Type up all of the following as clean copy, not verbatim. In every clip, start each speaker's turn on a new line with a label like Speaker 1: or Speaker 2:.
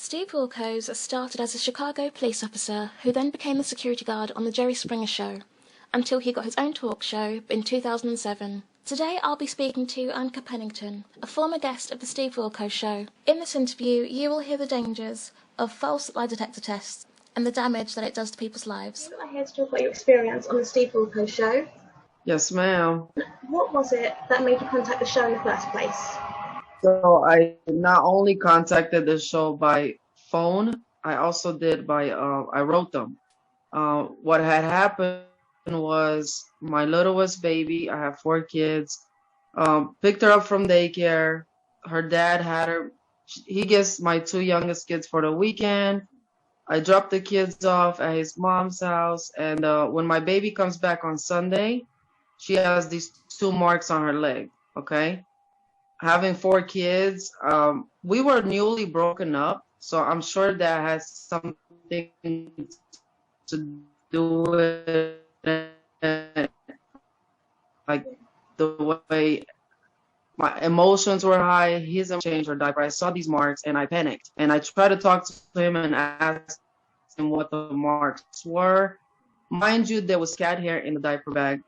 Speaker 1: Steve Wilkos started as a Chicago police officer who then became the security guard on The Jerry Springer Show, until he got his own talk show in 2007. Today I'll be speaking to Anca Pennington, a former guest of The Steve Wilkos Show. In this interview, you will hear the dangers of false lie detector tests and the damage that it does to people's lives.
Speaker 2: You are here to talk about your experience on The Steve Wilkos Show.
Speaker 3: Yes, ma'am.
Speaker 2: What was it that made you contact the show in the first place?
Speaker 3: So I not only contacted the show by phone, I also did by, I wrote them. What had happened was my littlest baby, I have 4 kids, picked her up from daycare. Her dad had her, he gets my 2 youngest kids for the weekend. I dropped the kids off at his mom's house. And when my baby comes back on Sunday, she has these 2 marks on her leg, okay? Having 4 kids, we were newly broken up, so I'm sure that has something to do with it, like the way my emotions were high. His changed her diaper. I saw these marks and I panicked, and I tried to talk to him and ask him what the marks were. Mind you, there was cat hair in the diaper bag.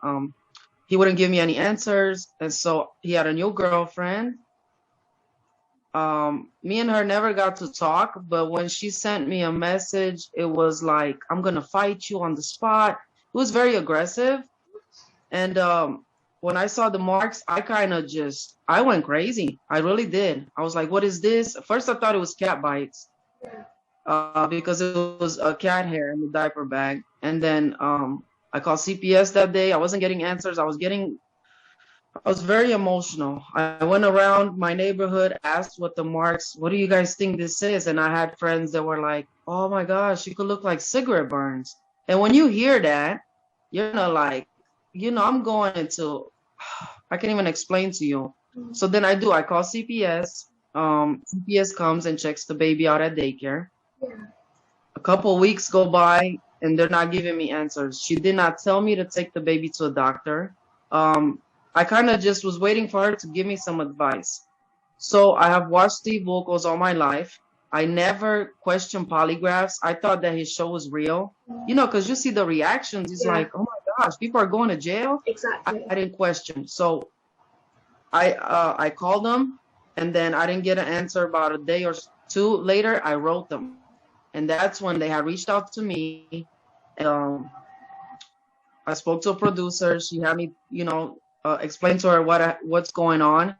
Speaker 3: He wouldn't give me any answers, and so he had a new girlfriend. Me and her never got to talk, but when she sent me a message, it was like, I'm gonna fight you on the spot. It was very aggressive. And when I saw the marks, I went crazy. I really did. I was like, what is this? At first I thought it was cat bites, because it was a cat hair in the diaper bag. And then I called CPS that day. I wasn't getting answers. I was very emotional. I went around my neighborhood, asked what do you guys think this is? And I had friends that were like, oh my gosh, you could look like cigarette burns. And when you hear that, you're like, I'm going into, I can't even explain to you. So then I call CPS. CPS comes and checks the baby out at daycare. A couple weeks go by and they're not giving me answers. She did not tell me to take the baby to a doctor. I kind of just was waiting for her to give me some advice. So I have watched Steve Wilkos all my life. I never questioned polygraphs. I thought that his show was real, because you see the reactions. It's like, oh my gosh, people are going to jail.
Speaker 2: Exactly.
Speaker 3: I didn't question. So I called them, and then I didn't get an answer. About a day or 2 later, I wrote them. And that's when they had reached out to me. I spoke to a producer. She had me, explain to her what's going on.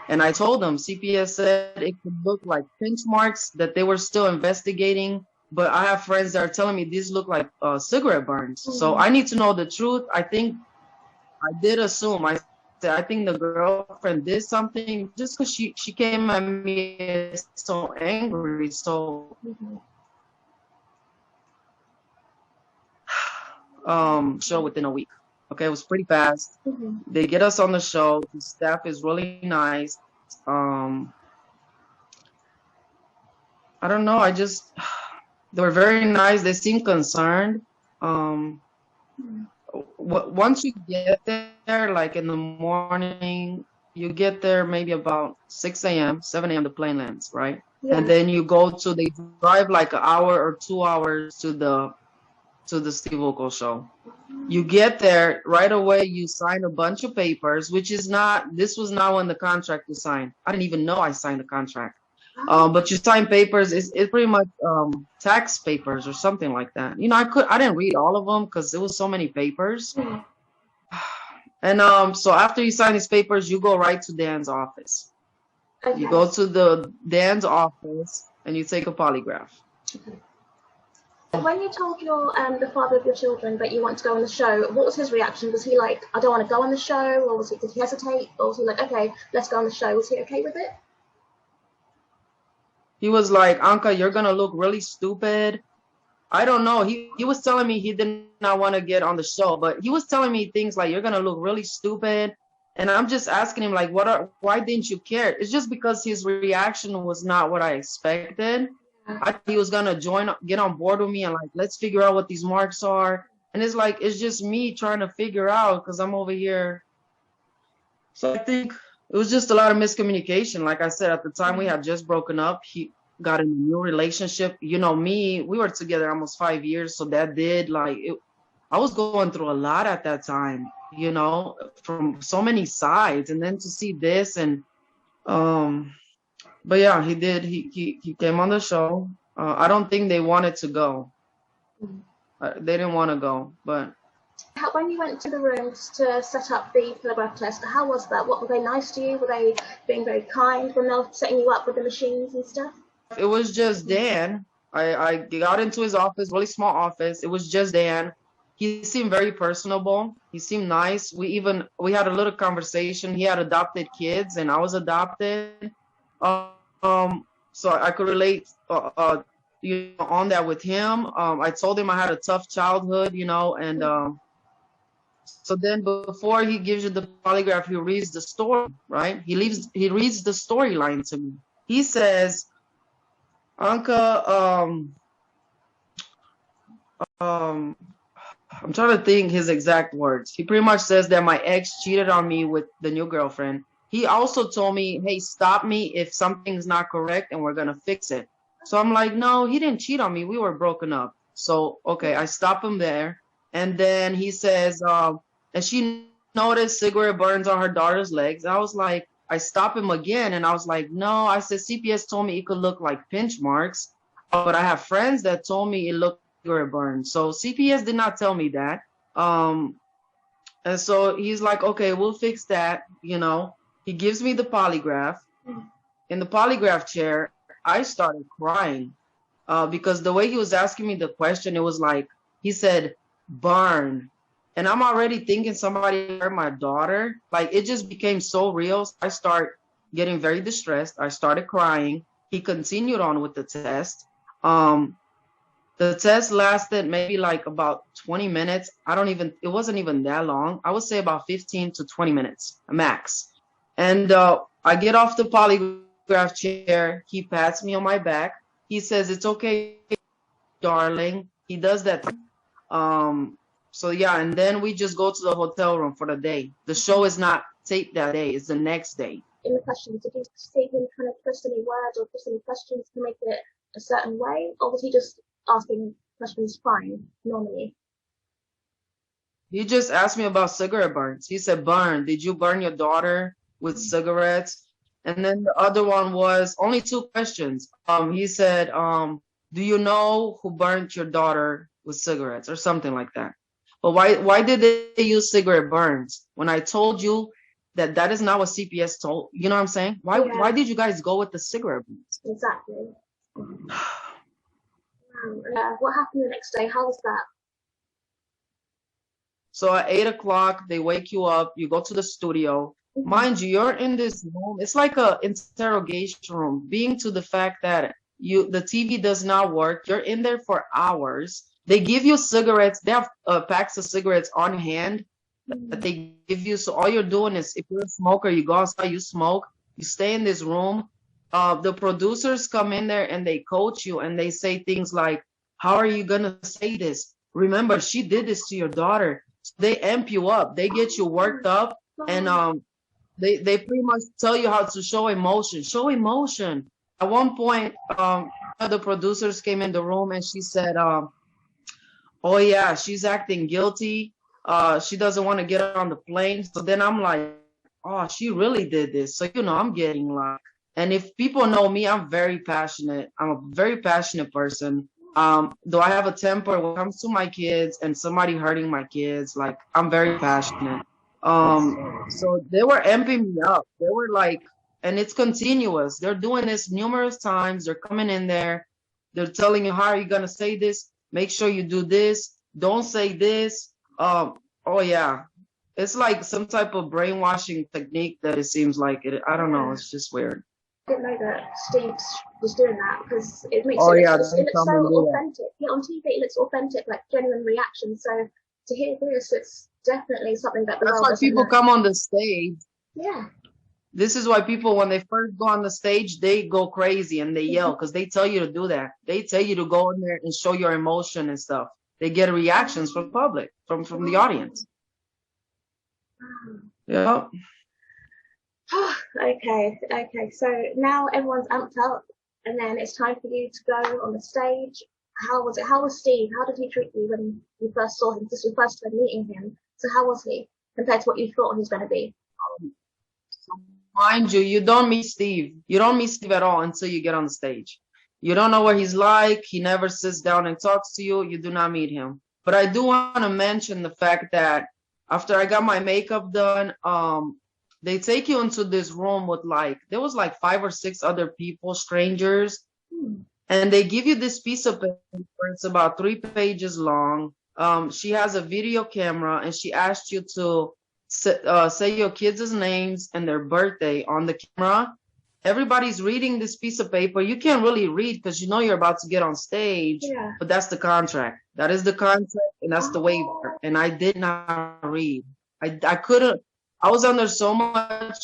Speaker 3: And I told them, CPS said it could look like pinch marks, that they were still investigating. But I have friends that are telling me these look like cigarette burns. So I need to know the truth. I think I did assume. I think the girlfriend did something just because she came at me so angry. So show within a week. Okay, it was pretty fast. They get us on the show. The staff is really nice. I don't know. They were very nice. They seemed concerned. Once you get there, like in the morning, you get there maybe about 6 a.m., 7 a.m. the plane lands, right? Yeah. And then they drive like an hour or 2 hours to the Steve Wilkos Show. You get there right away, you sign a bunch of papers, this was not when the contract was signed. I didn't even know I signed the contract. But you sign papers, it's pretty much tax papers or something like that. I didn't read all of them because there was so many papers. And so after you sign these papers, you go right to Dan's office. Okay. You go to Dan's office and you take a polygraph.
Speaker 2: Okay. When you told the father of your children that you want to go on the show, what was his reaction? Was he like, I don't want to go on the show? Or did he hesitate? Or was he like, okay, let's go on the show? Was he okay with it?
Speaker 3: He was like, Anca, you're going to look really stupid. I don't know. He was telling me he did not want to get on the show, but he was telling me things like, you're going to look really stupid. And I'm just asking him, like, why didn't you care? It's just because his reaction was not what I expected. I thought he was going to get on board with me and like, let's figure out what these marks are. And it's like, it's just me trying to figure out because I'm over here. So I think it was just a lot of miscommunication. Like I said, at the time we had just broken up. got in a new relationship. You know, me, we were together almost 5 years, so that did like it, I was going through a lot at that time, you know, from so many sides, and then to see this and but yeah, he did. He came on the show. I don't think they wanted to go. They didn't want to go, but
Speaker 2: When you went to the rooms to set up the polygraph test, how was that? What, were they nice to you? Were they being very kind when they were setting you up with the machines and stuff?
Speaker 3: it was just Dan. I got into his office, really small office. It was just Dan. He seemed very personable. He seemed nice. We had a little conversation. He had adopted kids, and I was adopted. So I could relate, you know, on that with him. I told him I had a tough childhood, you know, and so then before he gives you the polygraph, he reads the story, right? He reads the storyline to me. He says, Anca, I'm trying to think his exact words. He pretty much says that my ex cheated on me with the new girlfriend. He also told me, hey, stop me if something's not correct and we're going to fix it. So I'm like, no, he didn't cheat on me. We were broken up. So, okay, I stop him there. And then he says, and she noticed cigarette burns on her daughter's legs. I was like, I stop him again. And I was like, no, I said, CPS told me it could look like pinch marks. But I have friends that told me it looked cigarette burns. So CPS did not tell me that. And so he's like, okay, we'll fix that. You know, he gives me the polygraph. In the polygraph chair, I started crying because the way he was asking me the question, it was like, he said, burn. And I'm already thinking somebody hurt my daughter. Like, it just became so real. So I start getting very distressed. I started crying. He continued on with the test. The test lasted maybe like about 20 minutes. It wasn't even that long. I would say about 15 to 20 minutes max. And I get off the polygraph chair. He pats me on my back. He says, it's okay, darling. He does that. So yeah, and then we just go to the hotel room for the day. The show is not taped that day. It's the next day.
Speaker 2: In the questions, did you see him kind of twist any words or twist any questions to make it a certain way? Or was he just asking questions fine, normally?
Speaker 3: He just asked me about cigarette burns. He said, burn. Did you burn your daughter with cigarettes? And then the other one was only 2 questions. He said, do you know who burned your daughter with cigarettes or something like that? But why did they use cigarette burns when I told you that is not what CPS told? You know what I'm saying? Why did you guys go with the cigarette burns?
Speaker 2: Exactly. What happened the next day? How was that?
Speaker 3: So at 8 o'clock, they wake you up. You go to the studio. Mind you, you're in this room. It's like a interrogation room. Being to the fact that the TV does not work. You're in there for hours. They give you cigarettes. They have packs of cigarettes on hand that they give you. So all you're doing is, if you're a smoker, you go outside, you smoke, you stay in this room. The producers come in there and they coach you and they say things like, how are you going to say this? Remember, she did this to your daughter. So they amp you up. They get you worked up, and they pretty much tell you how to show emotion. Show emotion. At one point, the producers came in the room and she said, oh yeah, she's acting guilty. She doesn't want to get on the plane. So then I'm like, oh, she really did this. So, you know, I'm getting like, and if people know me, I'm very passionate. I'm a very passionate person. Though I have a temper when it comes to my kids and somebody hurting my kids, like, I'm very passionate. So they were amping me up. They were like, and it's continuous. They're doing this numerous times. They're coming in there. They're telling you, how are you going to say this? Make sure you do this. Don't say this. Oh yeah. It's like some type of brainwashing technique that it seems like it. I don't know. It's just weird.
Speaker 2: I didn't know that Steve was doing that, because it makes
Speaker 3: Oh
Speaker 2: it
Speaker 3: yeah,
Speaker 2: looks so authentic. Yeah, on TV it looks authentic, like genuine reaction. So to hear this, it's definitely something that the
Speaker 3: that's
Speaker 2: world
Speaker 3: why
Speaker 2: doesn't
Speaker 3: people
Speaker 2: know.
Speaker 3: come on the stage.
Speaker 2: Yeah.
Speaker 3: This is why people, when they first go on the stage, they go crazy and they yell, because they tell you to do that. They tell you to go in there and show your emotion and stuff. They get reactions from the public, from the audience. Yeah.
Speaker 2: Okay. So now everyone's amped up. and then it's time for you to go on the stage. How was it? How was Steve? How did he treat you when you first saw him? This was your first time meeting him. So how was he compared to what you thought he was going to be?
Speaker 3: Mind you, you don't meet Steve. You don't meet Steve at all until you get on the stage. You don't know what he's like. He never sits down and talks to you. You do not meet him. But I do want to mention the fact that after I got my makeup done, they take you into this room with there was 5 or 6 other people, strangers, and they give you this piece of paper. It's about 3 pages long. She has a video camera, and she asked you to say your kids' names and their birthday on the camera. Everybody's reading this piece of paper. You can't really read because you know you're about to get on stage, but that's the contract. That is the contract, and that's the waiver. And I did not read. I couldn't. I was under so much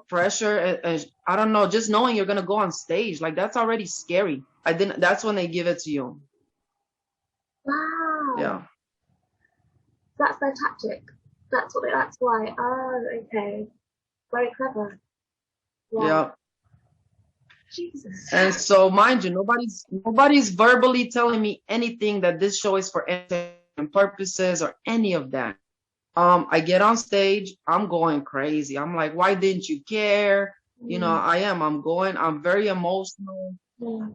Speaker 3: pressure, and I don't know, just knowing you're gonna go on stage, that's already scary. That's when they give it to you.
Speaker 2: Wow.
Speaker 3: Yeah.
Speaker 2: That's their tactic. That's why. Oh, okay. Very clever. Wow.
Speaker 3: Yeah.
Speaker 2: Jesus.
Speaker 3: And so, mind you, nobody's verbally telling me anything that this show is for entertainment purposes or any of that. I get on stage, I'm going crazy. I'm like, why didn't you care? You know, I'm very emotional.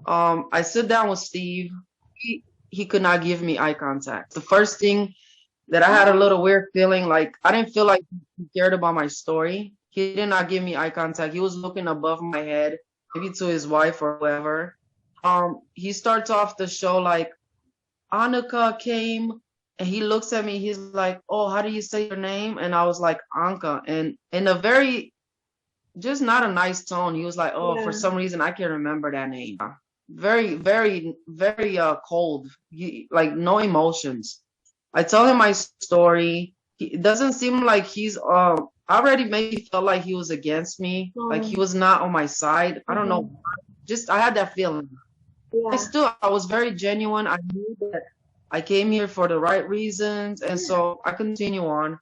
Speaker 3: I sit down with Steve. He could not give me eye contact. The first thing that I had a little weird feeling, I didn't feel like he cared about my story. He did not give me eye contact. He was looking above my head, maybe to his wife or whoever. He starts off the show like, Anca came, and he looks at me. He's like, oh, how do you say your name? And I was like, Anca. And in a very, just not a nice tone, he was like, oh, for some reason, I can't remember that name. Very, very, very cold, no emotions. I tell him my story. It doesn't seem like he's, I already maybe felt like he was against me, like he was not on my side. I don't know. I had that feeling. Yeah. I was very genuine. I knew that I came here for the right reasons, and so I continue on.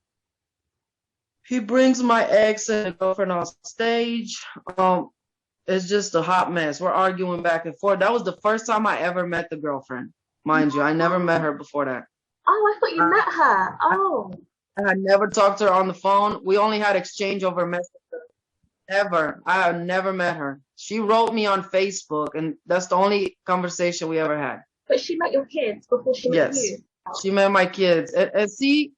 Speaker 3: He brings my ex and girlfriend on stage. It's just a hot mess. We're arguing back and forth. That was the first time I ever met the girlfriend, mind you. I never met her before that.
Speaker 2: Oh, I thought you met her. Oh.
Speaker 3: I had never talked to her on the phone. We only had exchange over messages. Ever. I have never met her. She wrote me on Facebook, and that's the only conversation we ever had.
Speaker 2: But she met your kids before she met you?
Speaker 3: Yes, she met my kids. And see,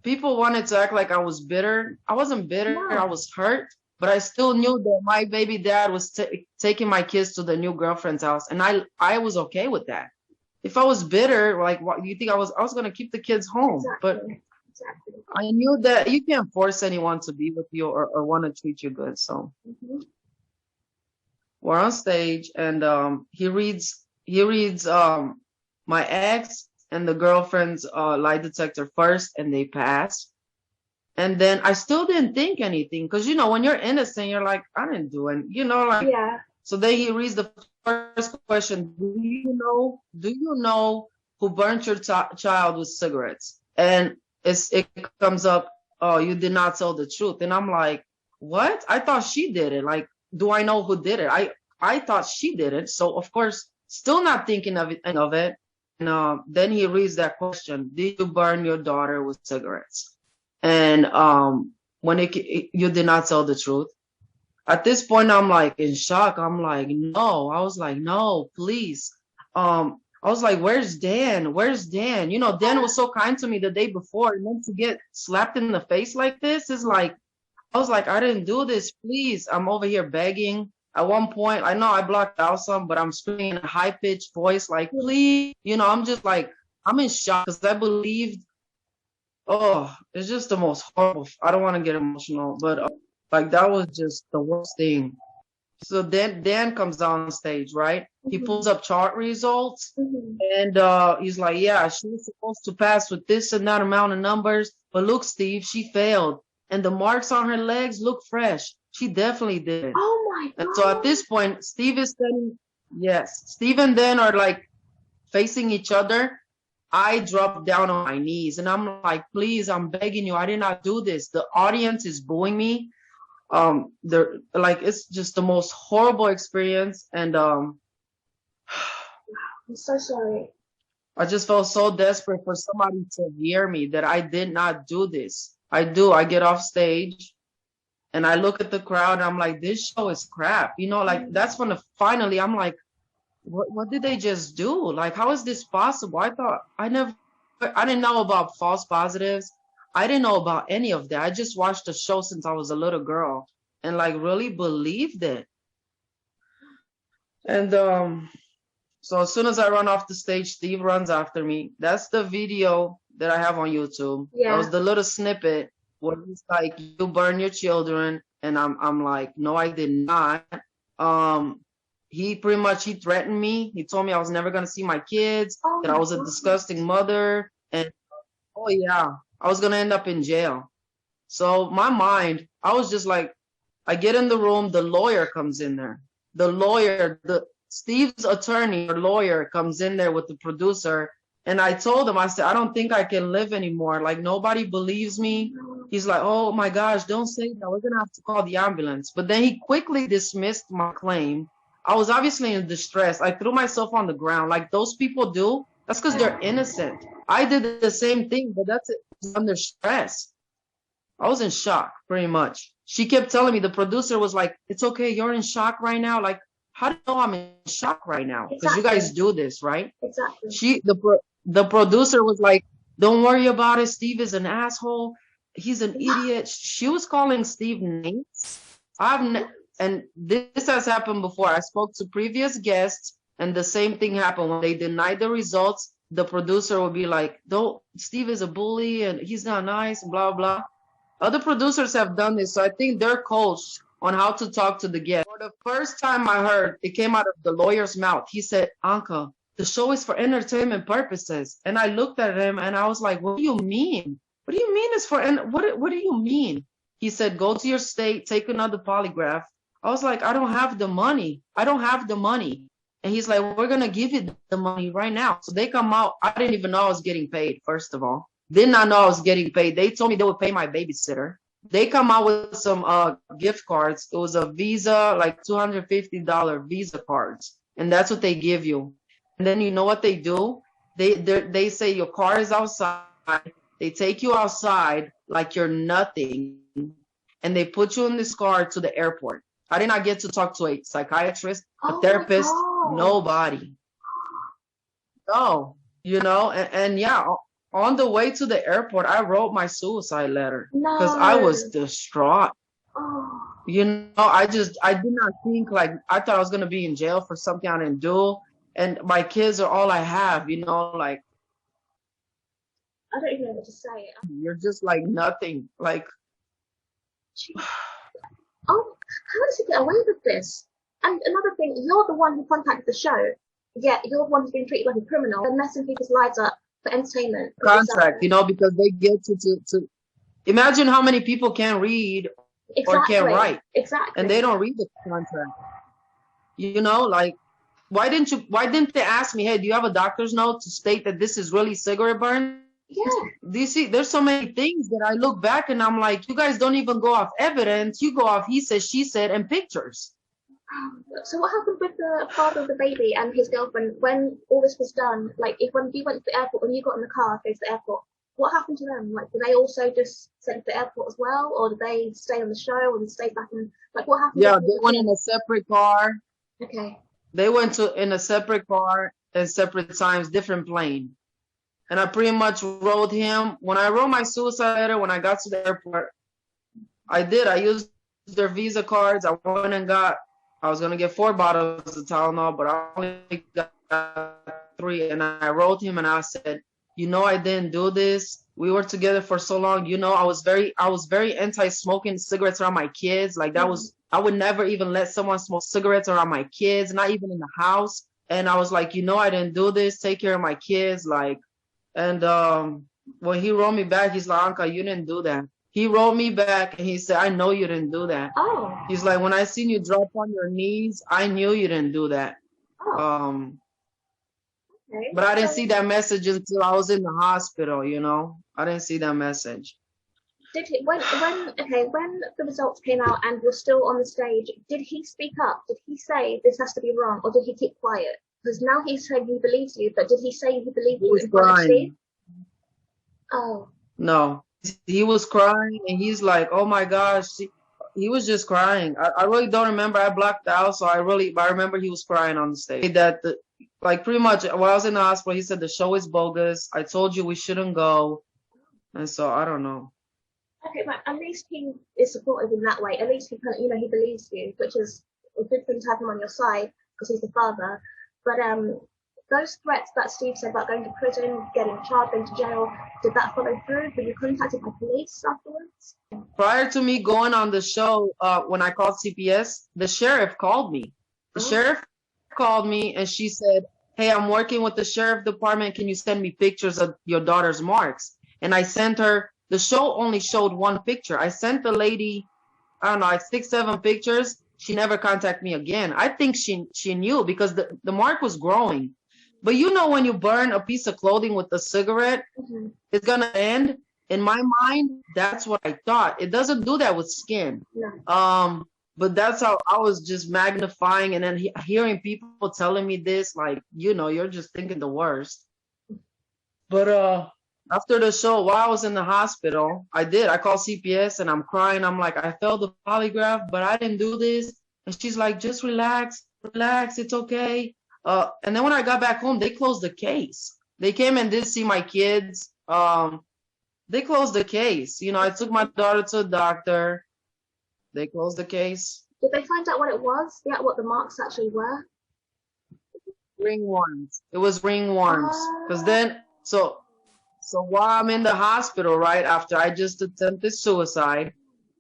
Speaker 3: people wanted to act like I was bitter. I wasn't bitter. No. I was hurt. But I still knew that my baby dad was taking my kids to the new girlfriend's house, and I was okay with that. If I was bitter, what do you think I was going to keep the kids home? Exactly. But I knew that you can't force anyone to be with you or want to treat you good. So we're on stage, and he reads my ex and the girlfriend's lie detector first, and they pass. And then I still didn't think anything, because when you're innocent, you're like, I didn't do it,
Speaker 2: yeah.
Speaker 3: So then he reads the first question: Do you know who burnt your child with cigarettes? And it comes up, oh, you did not tell the truth. And I'm like, what? I thought she did it. Do I know who did it? I thought she did it. So of course, still not thinking of it. And then he reads that question: Did you burn your daughter with cigarettes? And when you did not tell the truth. At this point, I'm in shock. I'm like, no. I was like, no, please. I was like, where's Dan? Where's Dan? Dan was so kind to me the day before, and then to get slapped in the face like this is I was like, I didn't do this. Please. I'm over here begging. At one point, I know I blocked out some, but I'm screaming in a high-pitched voice, please. I'm just I'm in shock, because I believed. Oh, it's just the most horrible. I don't want to get emotional, but that was just the worst thing. So then Dan comes on stage, right? He pulls up chart results, and he's like, yeah, she was supposed to pass with this and that amount of numbers, but look, Steve, she failed. And the marks on her legs look fresh. She definitely did.
Speaker 2: Oh my God.
Speaker 3: And so at this point, Steve and Dan are facing each other. I dropped down on my knees, and I'm like, please, I'm begging you. I did not do this. The audience is booing me. They're like, it's just the most horrible experience. And
Speaker 2: I'm so sorry.
Speaker 3: I just felt so desperate for somebody to hear me that I did not do this. I get off stage and I look at the crowd and I'm like, this show is crap. You know, like that's when finally I'm like, what did they just do? Like, how is this possible? I didn't know about false positives. I didn't know about any of that. I just watched the show since I was a little girl and like really believed it. And so as soon as I run off the stage, Steve runs after me. That's the video that I have on YouTube.
Speaker 2: Yeah.
Speaker 3: That was the little snippet where he's like, "You burn your children," and I'm like, "No, I did not." He threatened me. He told me I was never gonna see my kids, that I was a disgusting mother, and oh yeah, I was gonna end up in jail. So my mind, I was just like, I get in the room, the lawyer comes in there. Steve's attorney or lawyer comes in there with the producer. And I told him, I said, I don't think I can live anymore. Like, nobody believes me. He's like, oh my gosh, don't say that. We're going to have to call the ambulance. But then he quickly dismissed my claim. I was obviously in distress. I threw myself on the ground like those people do. That's because they're innocent. I did the same thing, but that's under stress. I was in shock, pretty much. She kept telling me, the producer was like, it's okay, you're in shock right now. Like, how do you know I'm in shock right now? Because you guys do this, right?
Speaker 2: Exactly.
Speaker 3: The producer was like, don't worry about it. Steve is an asshole. He's an idiot. She was calling Steve names. And this has happened before. I spoke to previous guests, and the same thing happened. When they denied the results, the producer would be like, don't, Steve is a bully and he's not nice, blah, blah. Other producers have done this, so I think they're coached on how to talk to the guest. For the first time I heard, it came out of the lawyer's mouth. He said, Anca, the show is for entertainment purposes. And I looked at him and I was like, what do you mean? What do you mean it's for, what do you mean? He said, go to your state, take another polygraph. I was like, I don't have the money. I don't have the money. And he's like, we're going to give you the money right now. So they come out. I didn't even know I was getting paid, first of all. Did not know I was getting paid. They told me they would pay my babysitter. They come out with some gift cards. It was a Visa, like $250 Visa cards. And that's what they give you. And then you know what they do? They say your car is outside. They take you outside like you're nothing. And they put you in this car to the airport. I did not get to talk to a psychiatrist, a therapist, nobody. No, you know, and yeah. On the way to the airport, I wrote my suicide letter because I was distraught. You know, I did not think, like, I thought I was going to be in jail for something I didn't do. And my kids are all I have, you know, like.
Speaker 2: I don't even know what to say.
Speaker 3: You're just like nothing. Like.
Speaker 2: Oh, how does he get away with this? And another thing, you're the one who contacted the show. Yeah, you're the one who's been treated like a criminal and messing people's lives up. For entertainment
Speaker 3: contract, you know, because they get to imagine how many people can't read or can't write, and they don't read the contract. You know, like, why didn't they ask me, hey, do you have a doctor's note to state that this is really cigarette burn?
Speaker 2: Yeah.
Speaker 3: Do you see, there's so many things that I look back and I'm like, you guys don't even go off evidence. You go off he said, she said, and pictures.
Speaker 2: So what happened with the father of the baby and his girlfriend when all this was done? Like, when you went to the airport, when you got in the car to go to the airport, what happened to them? Like, did they also just sent to the airport as well, or did they stay on the show and stay back in? Like, what happened?
Speaker 3: Yeah, they went in a separate car.
Speaker 2: Okay.
Speaker 3: They went in a separate car at separate times, different plane. And I pretty much wrote him when I wrote my suicide letter. When I got to the airport, I used their Visa cards. I went and I was going to get 4 bottles of Tylenol, but I only got 3. And I wrote him and I said, you know, I didn't do this. We were together for so long. You know, I was very anti-smoking cigarettes around my kids. Like, that was, I would never even let someone smoke cigarettes around my kids, not even in the house. And I was like, you know, I didn't do this. Take care of my kids. Like, and when he wrote me back, he's like, Anca, you didn't do that. He wrote me back and he said, I know you didn't do that.
Speaker 2: Oh.
Speaker 3: He's like, when I seen you drop on your knees, I knew you didn't do that.
Speaker 2: Oh. Okay.
Speaker 3: But I didn't see that message until I was in the hospital, you know. I didn't see that message.
Speaker 2: Did he when the results came out and you're still on the stage, did he speak up? Did he say this has to be wrong, or did he keep quiet? Because now he's saying he believes you, but did he say he believed you in front of Steve? Oh.
Speaker 3: No, he was crying, and he's like, "Oh my gosh," he was just crying. I really don't remember. I blacked out, so I remember he was crying on the stage. Like pretty much while I was in the hospital, he said the show is bogus. I told you we shouldn't go, and so I don't know.
Speaker 2: Okay, but at least he is supportive in that way. At least he kind of, he believes you, which is a good thing to have him on your side because he's the father. But those threats that Steve said about going to prison, getting charged, going to jail, did that follow through? Were you contacted by police afterwards?
Speaker 3: Prior to me going on the show, when I called CPS, the sheriff called me. The sheriff called me and she said, "Hey, I'm working with the sheriff department. Can you send me pictures of your daughter's marks?" And I sent her. The show only showed one picture. I sent the lady, I don't know, like 6, 7 pictures. She never contacted me again. I think she knew because the mark was growing. But you know, when you burn a piece of clothing with a cigarette, it's gonna end. In my mind, that's what I thought. It doesn't do that with skin.
Speaker 2: No.
Speaker 3: But that's how I was just magnifying, and then hearing people telling me this, like, you're just thinking the worst. But after the show, while I was in the hospital, I called CPS and I'm crying. I'm like, I failed the polygraph, but I didn't do this. And she's like, just relax, it's okay. And then when I got back home, they closed the case. They came and did see my kids. They closed the case. I took my daughter to the doctor. They closed the case.
Speaker 2: Did they find out what it was? Yeah, what the marks actually were?
Speaker 3: Ringworms. It was ringworms. Because then, so while I'm in the hospital, right after I just attempted suicide,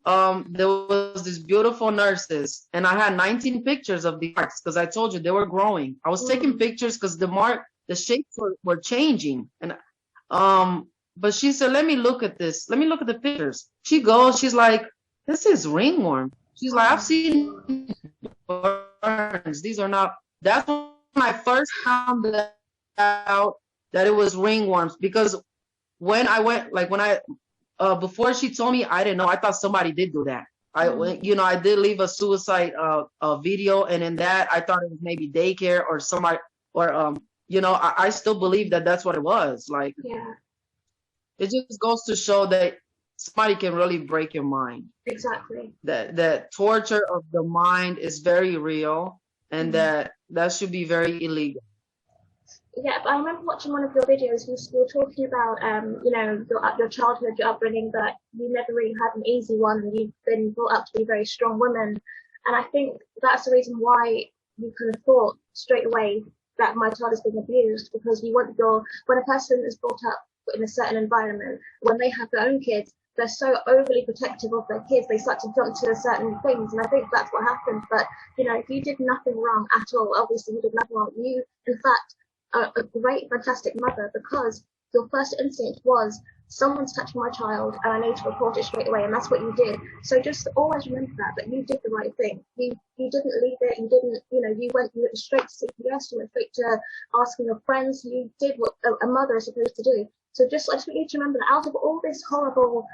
Speaker 3: there was these beautiful nurses, and I had 19 pictures of the marks because I told you they were growing. I was taking pictures because the shapes were changing, and but she said, "Let me look at this. Let me look at the pictures." She goes, she's like, "This is ringworm." She's like, "I've seen burns. These are not." That's when I first found out that it was ringworms, because when I went, before she told me, I didn't know. I thought somebody did do that. I did leave a suicide video, and in that, I thought it was maybe daycare or somebody, or I still believe that that's what it was. It just goes to show that somebody can really break your mind.
Speaker 2: Exactly.
Speaker 3: That torture of the mind is very real, and that should be very illegal.
Speaker 2: Yeah, but I remember watching one of your videos. You were talking about, your childhood, your upbringing, that you never really had an easy one, and you've been brought up to be a very strong woman. And I think that's the reason why you kind of thought straight away that my child is being abused, because when a person is brought up in a certain environment, when they have their own kids, they're so overly protective of their kids, they start to jump to certain things, and I think that's what happened. But you did nothing wrong at all. Obviously, you did nothing wrong. You, in fact, a great, fantastic mother, because your first instinct was, someone's touching my child and I need to report it straight away, and that's what you did. So just always remember that you did the right thing. You didn't leave it. You didn't, you went straight to CPS. You went straight to asking your friends. You did what a mother is supposed to do. So I just want you to remember that out of all this horrible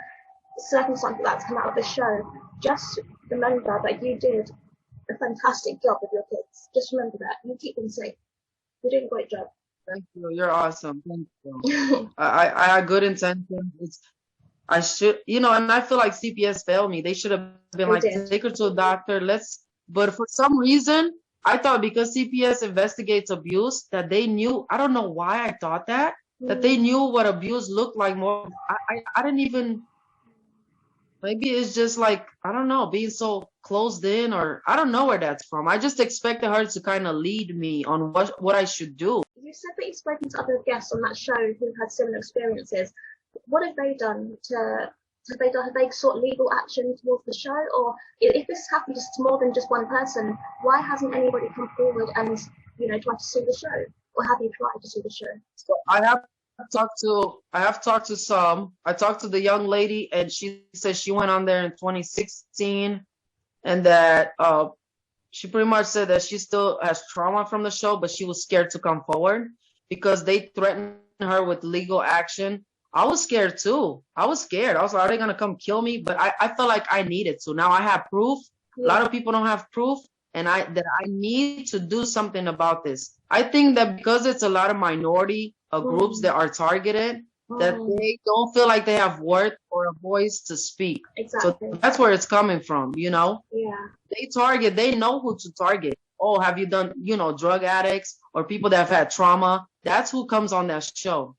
Speaker 2: circumstance that's come out of this show, just remember that you did a fantastic job with your kids. Just remember that. You keep them safe. You're doing a great job.
Speaker 3: Thank you. You're awesome. Thank you. I had good intentions. I should, and I feel like CPS failed me. They should have been take her to a doctor. But for some reason, I thought because CPS investigates abuse, that they knew. I don't know why I thought that they knew what abuse looked like more. I didn't even. Maybe it's just like, I don't know, being so closed in, or I don't know where that's from. I just expected her to kind of lead me on what I should do.
Speaker 2: You said that you've spoken to other guests on that show who've had similar experiences. What have they done have they sought legal action towards the show? Or if this happened to more than just one person, why hasn't anybody come forward and, tried to sue the show? Or have you tried to sue the show?
Speaker 3: So I have talked to some. I talked to the young lady, and she said she went on there in 2016, and that she pretty much said that she still has trauma from the show, but she was scared to come forward because they threatened her with legal action. I was scared too. I was scared. I was like, are they gonna come kill me? But I felt like I needed to. Now I have proof. A lot of people don't have proof, and I need to do something about this. I think that because it's a lot of minority groups that are targeted, that they don't feel like they have worth or a voice to speak.
Speaker 2: Exactly.
Speaker 3: So that's where it's coming from, you know?
Speaker 2: Yeah.
Speaker 3: They know who to target. Oh, have you done, you know, drug addicts or people that have had trauma? That's who comes on that show.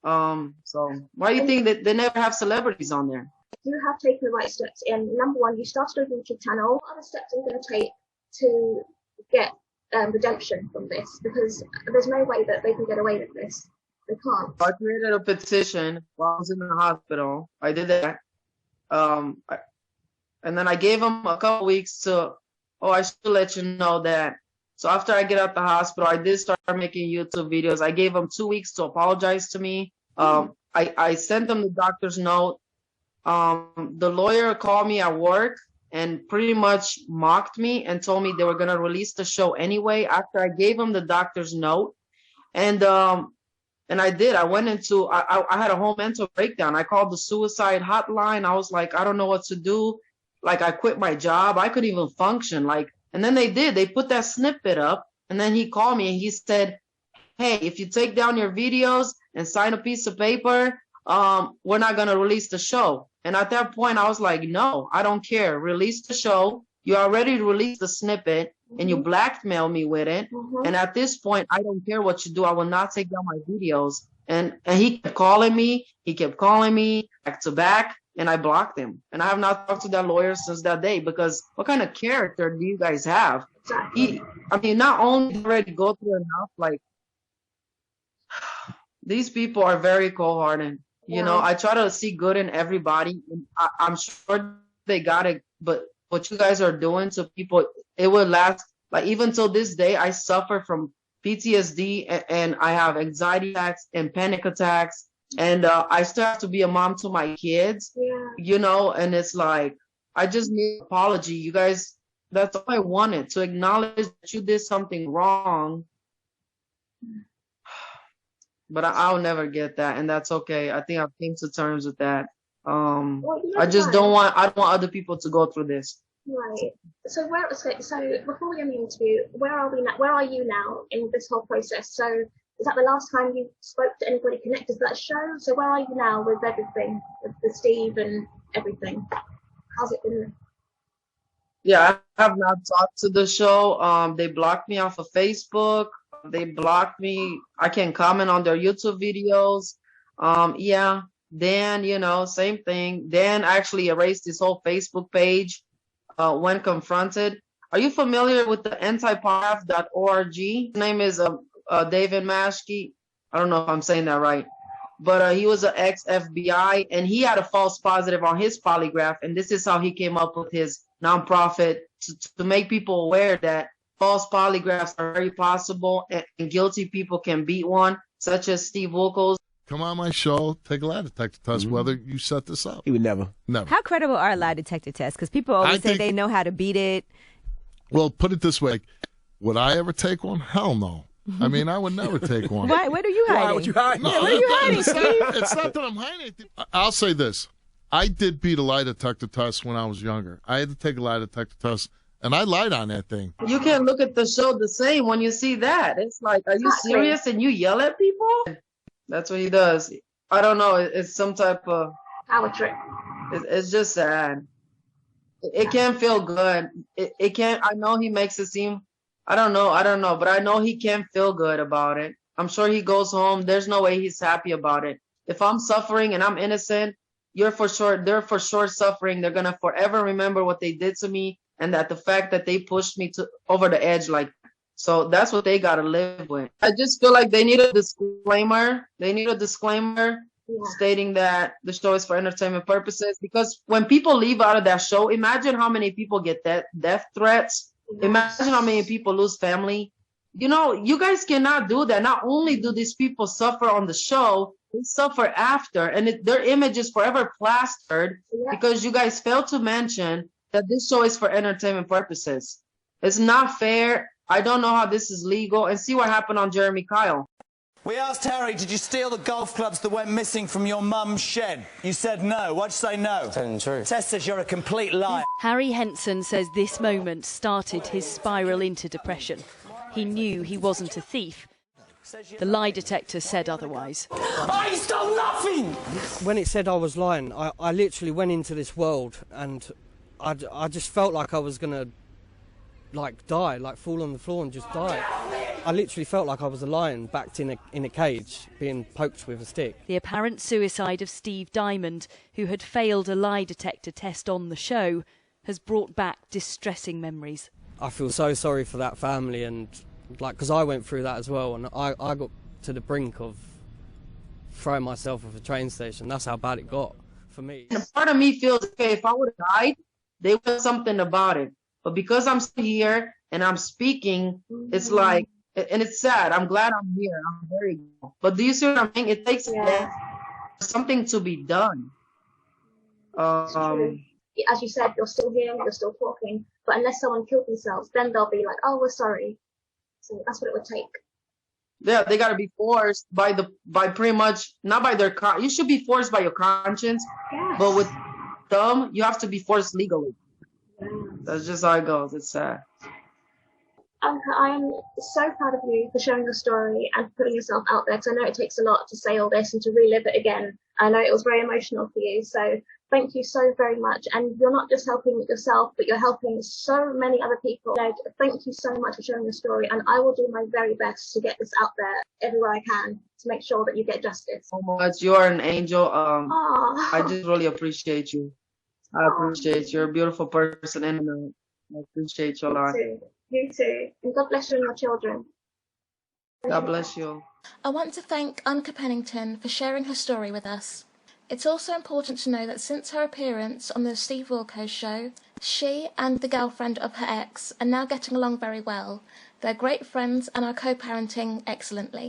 Speaker 3: So why do you think that they never have celebrities on there?
Speaker 2: You have taken the right steps. And number one, you started a YouTube channel. What other steps are you going to take to get redemption from this? Because there's no way that they can get away with this. They can't.
Speaker 3: I created a petition while I was in the hospital. I did that. And then I gave them a couple weeks to, I should let you know that. So after I get out the hospital, I did start making YouTube videos. I gave them 2 weeks to apologize to me. I sent them the doctor's note. The lawyer called me at work and pretty much mocked me and told me they were going to release the show anyway after I gave him the doctor's note. And I did. I went into, I had a whole mental breakdown. I called the suicide hotline. I was like, I don't know what to do. Like, I quit my job. I couldn't even function. Like, and then they did. They put that snippet up. And then he called me and he said, hey, if you take down your videos and sign a piece of paper, we're not going to release the show. And at that point, I was like, no, I don't care. Release the show. You already released the snippet and you blackmail me with it. And at this point, I don't care what you do. I will not take down my videos. And he kept calling me. He kept calling me back to back. And I blocked him. And I have not talked to that lawyer since that day, because what kind of character do you guys have? Not only did I already go through enough, like, these people are very cold-hearted. You know, I try to see good in everybody. And I'm sure they got it, but what you guys are doing to people, it will last. Like, even till this day, I suffer from PTSD and I have anxiety attacks and panic attacks. And I still have to be a mom to my kids, you know, and it's like, I just need an apology. You guys, that's all I wanted, to acknowledge that you did something wrong. But I'll never get that, and that's okay. I think I've came to terms with that. I just don't want other people to go through this.
Speaker 2: Right. So before we end the interview, where are we now? Where are you now in this whole process? So is that the last time you spoke to anybody connected to that show? So where are you now with everything, with Steve and everything? How's it been?
Speaker 3: Yeah, I have not talked to the show. They blocked me off of Facebook. They blocked me. I can't comment on their YouTube videos. Dan, you know, same thing. Dan actually erased his whole Facebook page when confronted. Are you familiar with the antipolygraph.org? His name is David Mashke. I don't know if I'm saying that right. But he was an ex-FBI, and he had a false positive on his polygraph. And this is how he came up with his nonprofit to make people aware that false polygraphs are very possible, and guilty people can beat one, such as Steve Wilkos.
Speaker 4: Come on my show, take a lie detector test, whether you set this up.
Speaker 5: He would never.
Speaker 4: Never.
Speaker 6: How credible are lie detector tests? Because people always say they know how to beat it.
Speaker 4: Well, put it this way. Would I ever take one? Hell no. I mean, I would never take one.
Speaker 6: Why? What are you hiding?
Speaker 5: Why? What you hiding?
Speaker 4: No,
Speaker 6: what are you hiding, Steve?
Speaker 4: It's not that I'm hiding anything. I'll say this. I did beat a lie detector test when I was younger. I had to take a lie detector test, and I lied on that thing.
Speaker 3: You can't look at the show the same when you see that. It's like, are you serious? And you yell at people? That's what he does. I don't know. It's some type of
Speaker 2: power trip.
Speaker 3: It's just sad. It can't feel good. It can't. I know he makes it seem. I don't know, but I know he can't feel good about it. I'm sure he goes home. There's no way he's happy about it. If I'm suffering and I'm innocent, they're for sure suffering. They're gonna forever remember what they did to me, and that the fact that they pushed me over the edge, like, so that's what they gotta live with. I just feel like they need a disclaimer. Stating that the show is for entertainment purposes, because when people leave out of that show, imagine how many people get death threats. Imagine how many people lose family. You know, you guys cannot do that. Not only do these people suffer on the show, they suffer after, and their image is forever plastered because you guys fail to mention that this show is for entertainment purposes. It's not fair. I don't know how this is legal. And see what happened on Jeremy Kyle.
Speaker 5: We asked Harry, did you steal the golf clubs that went missing from your mum's shed? You said no. Why'd you say no?
Speaker 7: Telling the truth.
Speaker 5: Tess says you're a complete liar.
Speaker 8: Harry Henson says this moment started his spiral into depression. He knew he wasn't a thief. The lie detector said otherwise.
Speaker 5: I stole nothing!
Speaker 9: When it said I was lying, I literally went into this world and I just felt like I was going to die, fall on the floor and just die. I literally felt like I was a lion backed in a cage, being poked with a stick.
Speaker 8: The apparent suicide of Steve Diamond, who had failed a lie detector test on the show, has brought back distressing memories.
Speaker 9: I feel so sorry for that family, and because I went through that as well, and I got to the brink of throwing myself off a train station. That's how bad it got for me.
Speaker 3: And part of me feels, okay, if I would have died, they would do something about it. But because I'm still here and I'm speaking, it's like, and it's sad. I'm glad I'm here. I'm very glad. But do you see what I mean? It takes something to be done.
Speaker 2: As you said, you're still here, you're still talking. But unless someone killed themselves, then they'll be like, oh, we're sorry. So that's what it would take.
Speaker 3: Yeah, they got to be forced by pretty much, not by their, you should be forced by your conscience.
Speaker 2: Yes.
Speaker 3: But with them, you have to be forced legally. Yes. That's just how it goes. It's sad.
Speaker 2: Anca, I am so proud of you for sharing your story and putting yourself out there, because I know it takes a lot to say all this and to relive it again. I know it was very emotional for you, so thank you so very much. And you're not just helping yourself, but you're helping so many other people. Thank you so much for sharing your story, and I will do my very best to get this out there everywhere I can to make sure that you get justice.
Speaker 3: So much. You are an angel. I just really appreciate you. I appreciate you. You're a beautiful person, and I appreciate you a lot.
Speaker 2: You too. And God bless you and your children.
Speaker 3: God bless you.
Speaker 1: I want to thank Anca Pennington for sharing her story with us. It's also important to know that since her appearance on the Steve Wilkos Show, she and the girlfriend of her ex are now getting along very well. They're great friends and are co-parenting excellently.